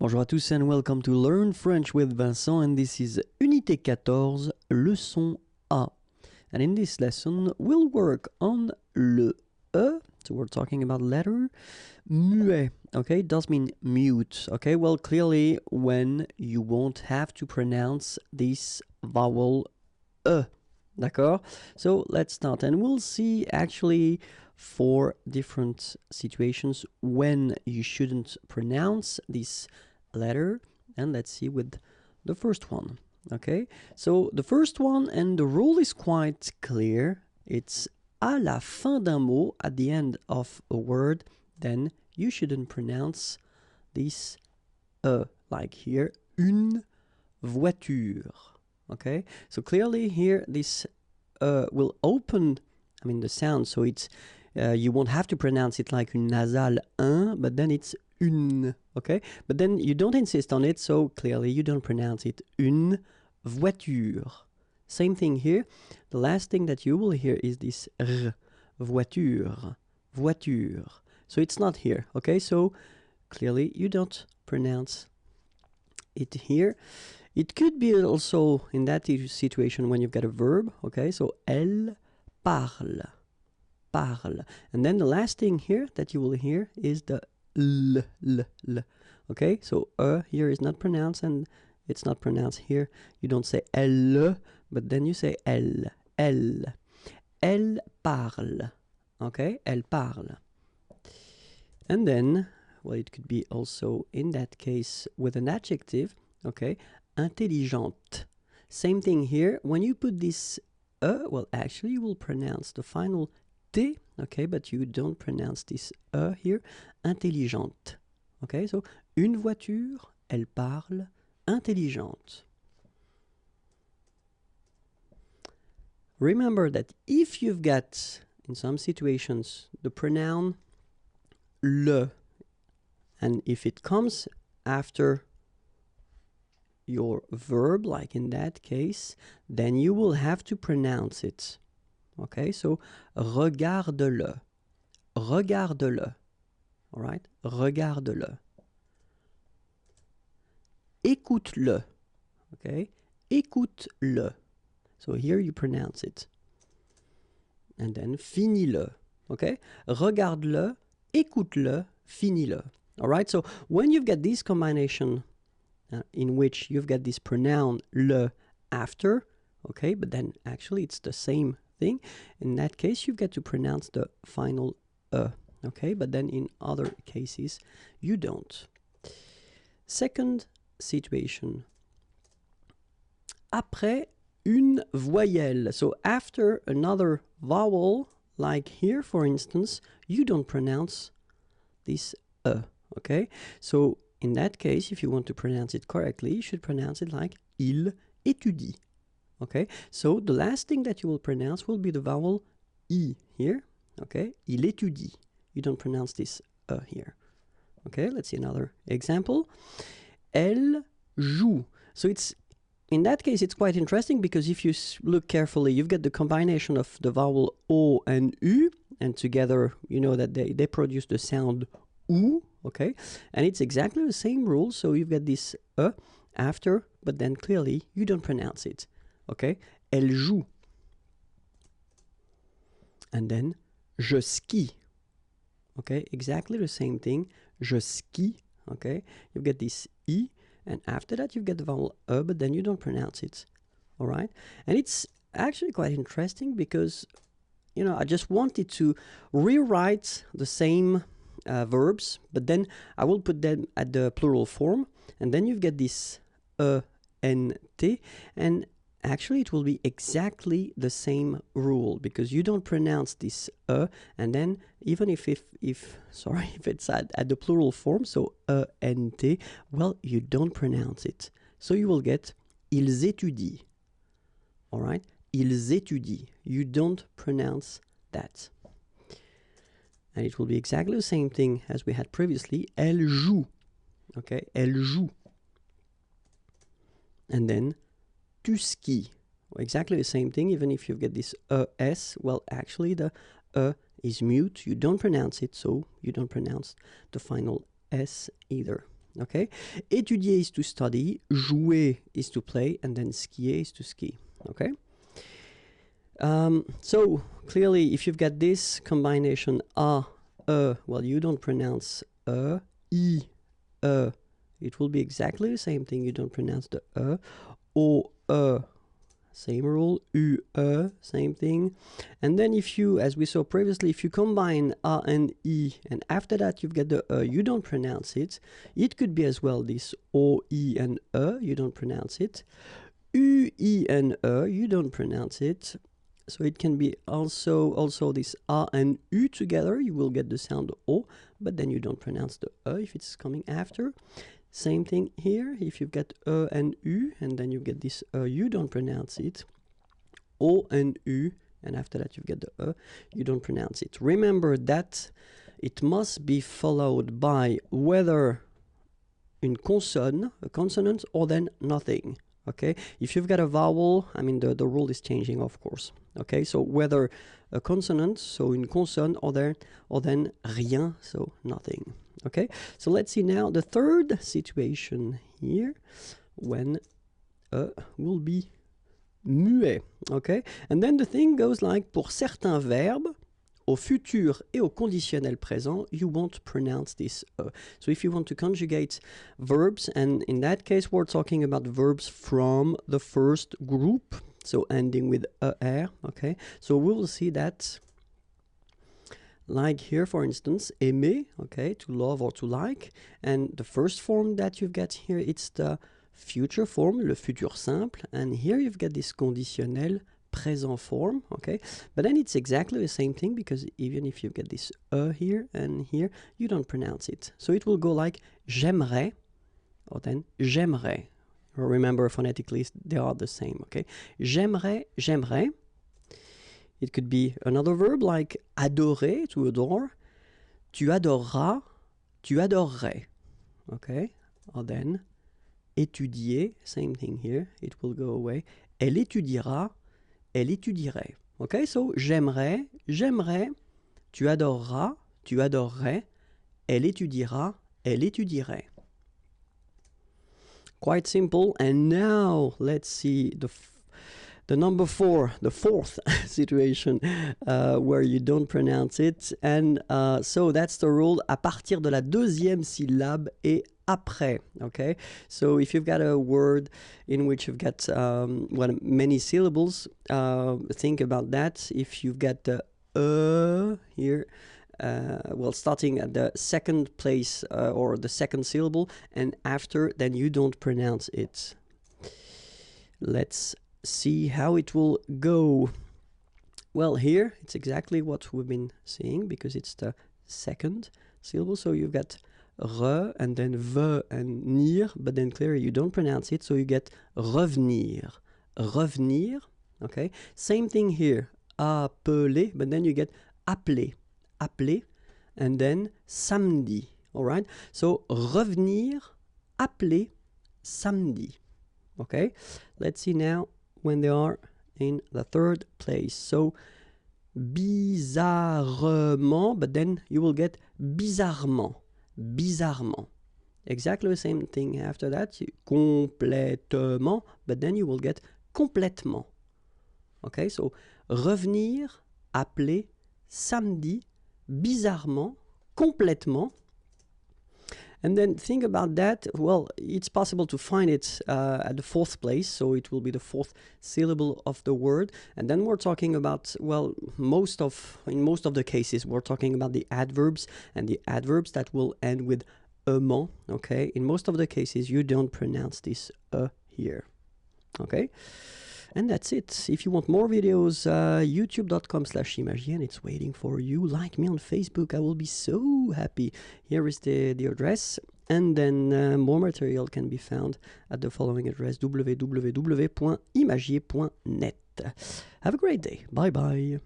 Bonjour à tous and welcome to Learn French with Vincent, and this is Unité 14, Leçon A. And in this lesson, we'll work on le E, so we're talking about letter muet, okay? It does mean mute, okay? Well, clearly when you won't have to pronounce this vowel E, d'accord? So let's start, and we'll see actually 4 different situations when you shouldn't pronounce this letter, and let's see with the first one. Okay, so the first one, and the rule is quite clear, it's à la fin d'un mot, at the end of a word, then you shouldn't pronounce this like here, une voiture. Okay, so clearly here this will open, I mean, the sound, so it's you won't have to pronounce it like une nasale un, but then it's une, okay? But then you don't insist on it, so clearly you don't pronounce it une voiture. Same thing here. The last thing that you will hear is this r, voiture, voiture. So it's not here, okay? So clearly you don't pronounce it here. It could be also in that situation when you've got a verb, okay? So elle parle, parle. And then the last thing here that you will hear is the l, l, l. Okay, so here is not pronounced, and it's not pronounced here. You don't say elle, but then you say elle, elle. Elle parle. Okay, elle parle. And then, well, it could be also in that case with an adjective, okay, intelligente. Same thing here. When you put this well, actually you will pronounce the final T, okay, but you don't pronounce this here. Intelligente. Okay, so une voiture, elle parle, intelligente. Remember that if you've got, in some situations, the pronoun le, and if it comes after your verb, like in that case, then you will have to pronounce it. Okay, so regarde-le, regarde-le. All right, regarde-le. Écoute-le. Okay, écoute-le. So here you pronounce it. And then finis-le. Okay, regarde-le, écoute-le, finis-le. All right, so when you've got this combination in which you've got this pronoun le after, okay, but then actually it's the same thing. In that case, you've got to pronounce the final okay, but then in other cases, you don't. Second situation. Après une voyelle. So after another vowel, like here, for instance, you don't pronounce this okay? So in that case, if you want to pronounce it correctly, you should pronounce it like il étudie. Okay, so the last thing that you will pronounce will be the vowel I here. Okay, il étudie. You don't pronounce this here. Okay, let's see another example. Elle joue. So it's, in that case, it's quite interesting because if you look carefully, you've got the combination of the vowel O and U, and together you know that they produce the sound ou, okay? And it's exactly the same rule, so you've got this after, but then clearly you don't pronounce it, okay? Elle joue. And then, je skie, okay? Exactly the same thing, je skie, okay? You've got this I, and after that you've got the vowel but then you don't pronounce it, all right? And it's actually quite interesting because, you know, I just wanted to rewrite the same verbs, but then I will put them at the plural form, and then you've got this and t, and actually it will be exactly the same rule because you don't pronounce this and then even if it's at the plural form, so and t, well, you don't pronounce it, so you will get ils étudient. All right, ils étudient. You don't pronounce that. And it will be exactly the same thing as we had previously. Elle joue. Okay, elle joue. And then, tu skis. Exactly the same thing, even if you get this s. Well, actually, the is mute. You don't pronounce it, so you don't pronounce the final s either. Okay, étudier is to study, jouer is to play, and then skier is to ski. Okay. So clearly, if you've got this combination a, well, you don't pronounce I, it will be exactly the same thing. You don't pronounce the o, same rule, u, same thing. And then if you, as we saw previously, if you combine a and I, and after that you've got the you don't pronounce it. It could be as well this o, I, and you don't pronounce it. U, I, and you don't pronounce it. So it can be also this a and u together. You will get the sound o, but then you don't pronounce the if it's coming after. Same thing here. If you've got and u, and then you get this you don't pronounce it. O and u, and after that you get the you don't pronounce it. Remember that it must be followed by whether a consonant, or then nothing. Okay, if you've got a vowel, I mean the rule is changing, of course. Okay, so whether a consonant, so une consonne, or then rien, so nothing. Okay, so let's see now the third situation here when will be muet. Okay, and then the thing goes like, pour certains verbes, au futur et au conditionnel présent, you won't pronounce this So if you want to conjugate verbs, and in that case we're talking about verbs from the first group, so ending with er, okay? So we will see that, like here for instance, aimer, okay, to love or to like, and the first form that you've got here, it's the future form, le futur simple, and here you've got this conditionnel présent form, okay? But then it's exactly the same thing, because even if you get this here and here, you don't pronounce it. So it will go like j'aimerais, or then j'aimerais. Remember, phonetically, they are the same, okay? J'aimerais, j'aimerais. It could be another verb like adorer, to adore. Tu adoreras, tu adorerais, okay? Or then étudier, same thing here, it will go away. Elle étudiera, elle étudierait. Okay, so j'aimerais, j'aimerais, tu adoreras, tu adorerais, elle étudiera, elle étudierait. Quite simple. And now let's see the number 4, the fourth situation where you don't pronounce it. And so that's the rule, à partir de la deuxième syllabe et après. Okay, so if you've got a word in which you've got many syllables, think about that. If you've got the here, well, starting at the second place or the second syllable and after, then you don't pronounce it. Let's see how it will go. Well, here it's exactly what we've been seeing, because it's the second syllable. So you've got re and then ve and nir, but then clearly you don't pronounce it, so you get revenir, revenir. Okay, same thing here, appeler, but then you get appeler, appeler, and then samedi. All right, so revenir, appeler, samedi. Okay, let's see now when they are in the third place. So bizarrement, but then you will get bizarrement, bizarrement. Exactly the same thing after that, complètement, but then you will get complètement. Okay, so revenir, appeler, samedi, bizarrement, complètement. And then think about that. Well, it's possible to find it at the fourth place, so it will be the fourth syllable of the word. And then we're talking about, well, in most of the cases, we're talking about the adverbs, and the adverbs that will end with ement. Okay, in most of the cases, you don't pronounce this here. Okay, and that's it. If you want more videos, youtube.com/imagier, and it's waiting for you. Like me on Facebook, I will be so happy. Here is the address, and then more material can be found at the following address, www.imagier.net. Have a great day. Bye bye.